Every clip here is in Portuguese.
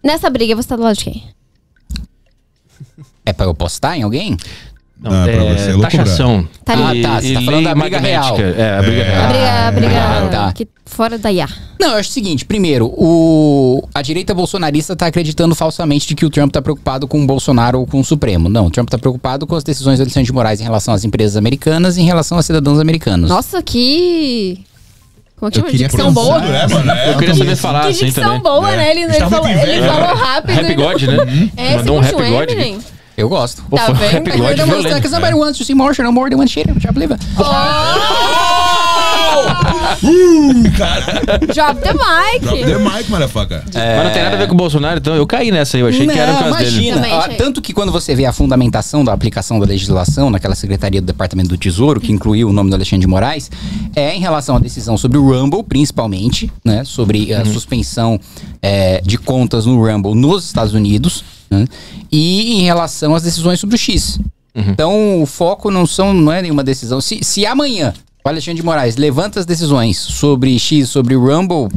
Nessa briga, você tá do lado de quem? É pra eu postar em alguém? Não, pra você é Ah, Taxação. tá. Você tá falando da briga real. É, a briga real. A briga tá. que fora da IA. Não, eu acho o seguinte. Primeiro, a direita bolsonarista tá acreditando falsamente de que o Trump tá preocupado com o Bolsonaro ou com o Supremo. Não, o Trump tá preocupado com as decisões do Alexandre de Moraes em relação às empresas americanas e em relação a cidadãos americanos. Nossa, que... Como que Eu chama? queria Dicção pensar, boa. Eu queria saber falar Que assim dicção também. boa, né? Ele Tá falou, muito ele inveja. falou rápido. Rap God, né? É, Mandou um você Rap puxa o God. Eminem. Eu gosto. Pô, Tá foi vendo? Rap God violento. Because somebody wants to see more, no more than one shit. Já believe it. Cara, Drop the mic. drop the mic, motherfucker. Mas não tem nada a ver com o Bolsonaro, então eu caí nessa aí. Eu achei que era o caso dele. imagina. Também achei. Tanto que quando você vê a fundamentação da aplicação da legislação naquela secretaria do Departamento do Tesouro, que incluiu o nome do Alexandre de Moraes, é em relação à decisão sobre o Rumble, principalmente, né? Sobre a suspensão de contas no Rumble nos Estados Unidos, né? E em relação às decisões sobre o X. Então, o foco não é nenhuma decisão. Se amanhã o Alexandre de Moraes levanta as decisões sobre X, sobre o Rumble,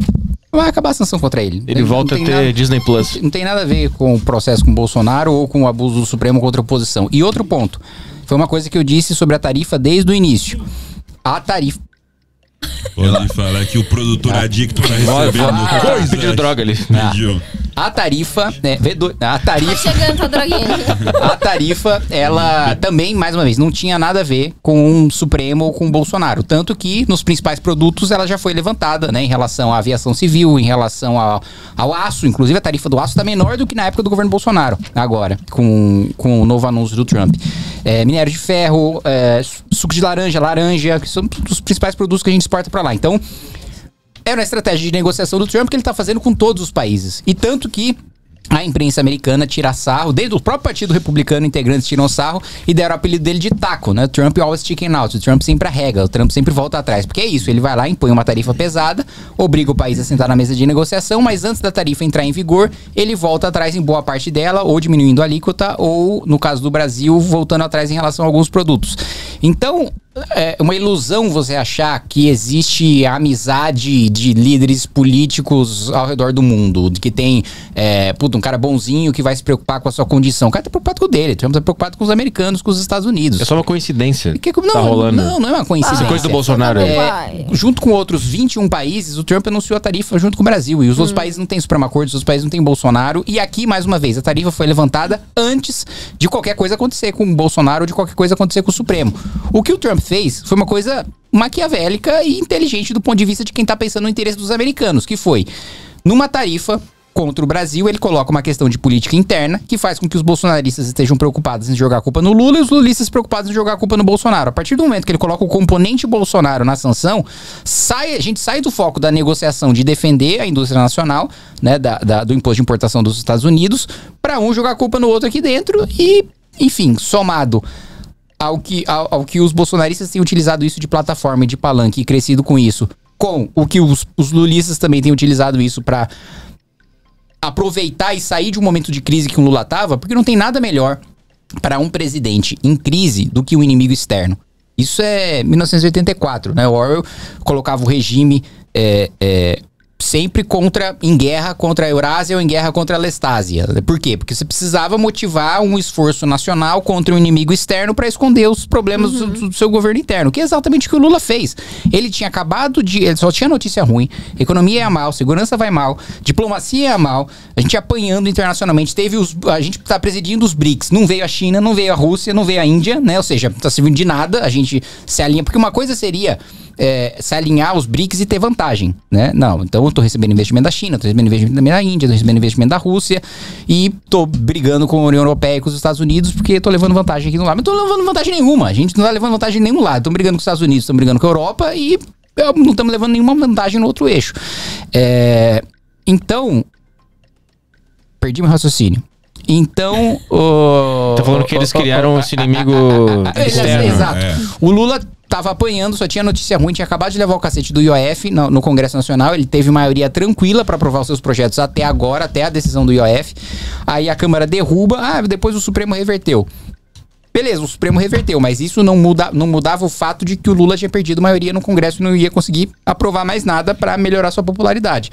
vai acabar a sanção contra ele. Ele volta a Não ter tem nada- Disney Plus. Não tem nada a ver com o processo com o Bolsonaro ou com o abuso do Supremo contra a oposição. E outro ponto, foi uma coisa que eu disse sobre a tarifa desde o início. A tarifa... Pode falar que o produtor adicto tá recebendo coisa. Pediu droga ali. Pediu. A tarifa... a Tá tarifa... chegando, tá droguinha. A tarifa, ela também, mais uma vez, não tinha nada a ver com o Supremo ou com o Bolsonaro. Tanto que nos principais produtos ela já foi levantada, né? Em relação à aviação civil, em relação ao aço. Inclusive a tarifa do aço está menor do que na época do governo Bolsonaro, agora, com o novo anúncio do Trump. Minério de ferro, suco de laranja, que são os principais produtos que a gente exporta para lá. Então, é uma estratégia de negociação do Trump que ele tá fazendo com todos os países. E tanto que a imprensa americana tira sarro, desde o próprio Partido Republicano, integrantes tiram sarro e deram o apelido dele de taco, né? Trump always chicken out. O Trump sempre arrega, o Trump sempre volta atrás. Porque é isso, ele vai lá, impõe uma tarifa pesada, obriga o país a sentar na mesa de negociação, mas antes da tarifa entrar em vigor, ele volta atrás em boa parte dela, ou diminuindo a alíquota, ou, no caso do Brasil, voltando atrás em relação a alguns produtos. Então, é uma ilusão você achar que existe amizade de líderes políticos ao redor do mundo, de que tem um cara bonzinho que vai se preocupar com a sua condição. O cara tá preocupado com o dele, o Trump tá preocupado com os americanos, com os Estados Unidos. É só uma coincidência. Não, tá rolando. não é uma coincidência. Essa coisa do Bolsonaro aí. Junto com outros 21 países, o Trump anunciou a tarifa junto com o Brasil. E os outros países não têm Supremo Acordo, os outros países não têm Bolsonaro. E aqui, mais uma vez, a tarifa foi levantada antes de qualquer coisa acontecer com o Bolsonaro ou de qualquer coisa acontecer com o Supremo. O que o Trump fez foi uma coisa maquiavélica e inteligente do ponto de vista de quem tá pensando no interesse dos americanos, que foi, numa tarifa contra o Brasil, ele coloca uma questão de política interna que faz com que os bolsonaristas estejam preocupados em jogar a culpa no Lula e os lulistas preocupados em jogar a culpa no Bolsonaro. A partir do momento que ele coloca o componente Bolsonaro na sanção, a gente sai do foco da negociação de defender a indústria nacional, né, do imposto de importação dos Estados Unidos, para um jogar a culpa no outro aqui dentro e, enfim, somado ao que os bolsonaristas têm utilizado isso de plataforma e de palanque e crescido com isso, com o que os lulistas também têm utilizado isso para aproveitar e sair de um momento de crise que o Lula tava, porque não tem nada melhor para um presidente em crise do que um inimigo externo. Isso é 1984, né? O Orwell colocava o regime sempre em guerra contra a Eurásia ou em guerra contra a Lestásia. Por quê? Porque você precisava motivar um esforço nacional contra um inimigo externo para esconder os problemas do seu governo interno, que é exatamente o que o Lula fez. Ele tinha ele só tinha notícia ruim, economia ia mal, segurança vai mal, diplomacia ia mal, a gente apanhando internacionalmente, a gente tá presidindo os BRICS, não veio a China, não veio a Rússia, não veio a Índia, né? Ou seja, não tá servindo de nada, a gente se alinha, porque uma coisa seria se alinhar aos BRICS e ter vantagem, né? Não, então eu tô recebendo investimento da China, tô recebendo investimento da Índia, tô recebendo investimento da Rússia e tô brigando com a União Europeia e com os Estados Unidos porque tô levando vantagem aqui no lado. Mas não tô levando vantagem nenhuma, a gente não tá levando vantagem em nenhum lado. Estamos brigando com os Estados Unidos, estamos brigando com a Europa e não estamos levando nenhuma vantagem no outro eixo. Então, perdi meu raciocínio. Então, Tá falando que eles criaram esse inimigo externo. Exato. O Lula tava apanhando, só tinha notícia ruim, tinha acabado de levar o cacete do IOF no Congresso Nacional, ele teve maioria tranquila para aprovar os seus projetos até agora, até a decisão do IOF. Aí a Câmara derruba, depois o Supremo reverteu. Beleza, o Supremo reverteu, mas isso não mudava o fato de que o Lula tinha perdido maioria no Congresso e não ia conseguir aprovar mais nada para melhorar sua popularidade.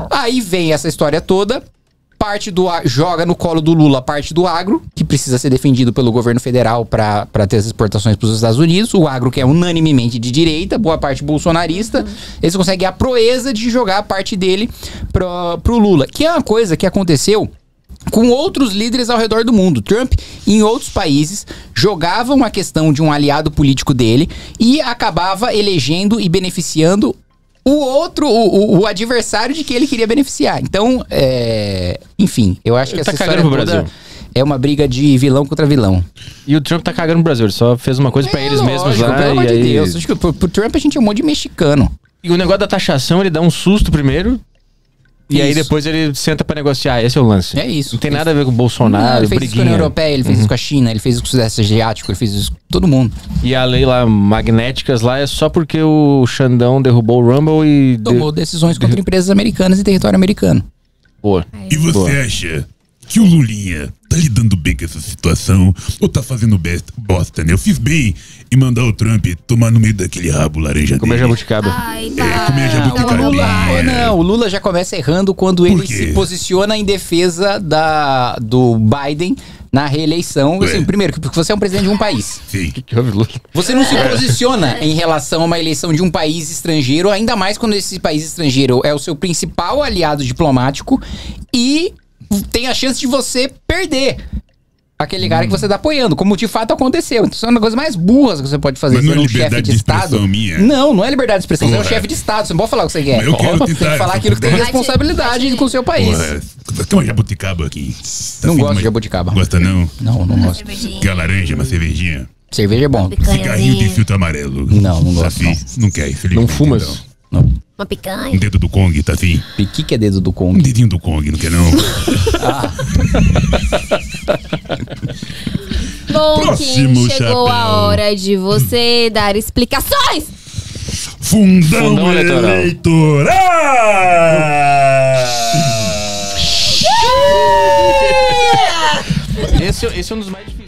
Aí vem essa história toda, joga no colo do Lula a parte do agro, que precisa ser defendido pelo governo federal para ter as exportações para os Estados Unidos. O agro que é unanimemente de direita, boa parte bolsonarista. Eles conseguem a proeza de jogar a parte dele pro Lula, que é uma coisa que aconteceu com outros líderes ao redor do mundo. Trump, em outros países, jogava uma questão de um aliado político dele e acabava elegendo e beneficiando o adversário de que ele queria beneficiar. Então, enfim, eu acho que essa história toda é uma briga de vilão contra vilão. E o Trump tá cagando pro Brasil, ele só fez uma coisa pra eles mesmos lá. Pelo amor de Deus, acho que pro Trump a gente chamou de mexicano. E o negócio da taxação, ele dá um susto primeiro. E aí depois ele senta pra negociar, esse é o lance. É isso. Não tem nada a ver com o Bolsonaro, ele fez isso com a União Europeia, ele fez isso com a China, ele fez isso com o Sudeste Asiático, ele fez isso com todo mundo. E a lei lá, magnéticas lá, é só porque o Xandão derrubou o Rumble e... Tomou decisões contra empresas americanas e território americano. Boa. E você acha que o Lulinha tá lidando bem com essa situação ou tá fazendo bosta, né? Eu fiz bem em mandar o Trump tomar no meio daquele rabo laranja comer dele. jabuticaba. Comer jabuticaba. Não, o Lula já começa errando quando ele se posiciona em defesa do Biden na reeleição. Assim, primeiro, porque você é um presidente de um país. Sim. Que houve, Lula? Você não se posiciona em relação a uma eleição de um país estrangeiro, ainda mais quando esse país estrangeiro é o seu principal aliado diplomático e tem a chance de você perder aquele cara que você tá apoiando, como de fato aconteceu. Então, isso é uma das coisas mais burras que você pode fazer. Mas não é um chefe liberdade de expressão minha? Não é liberdade de expressão. Você é um Porra. chefe de Estado. Você não pode falar o que você quer. Mas eu quero Tem tentar que falar aquilo que tem essa responsabilidade com o seu país. Porra, tem uma jabuticaba aqui. Tá Não afim gosto uma- de jabuticaba. Gosta não? Não gosto. Quer laranja, uma cervejinha? Cerveja é bom. Cigarrinho de filtro amarelo. Não Tá gosto, afim? Não quer, infelizmente. Não fumas? Não. Não. Uma picanha. Um dedo do Kong, tá afim? Piqui que é dedo do Um Kong. dedinho do Kong, não quer não? Bom, Próximo Kim, chegou chapéu. a hora de você dar explicações. Fundão eleitoral. eleitoral! Esse é um dos mais difíceis.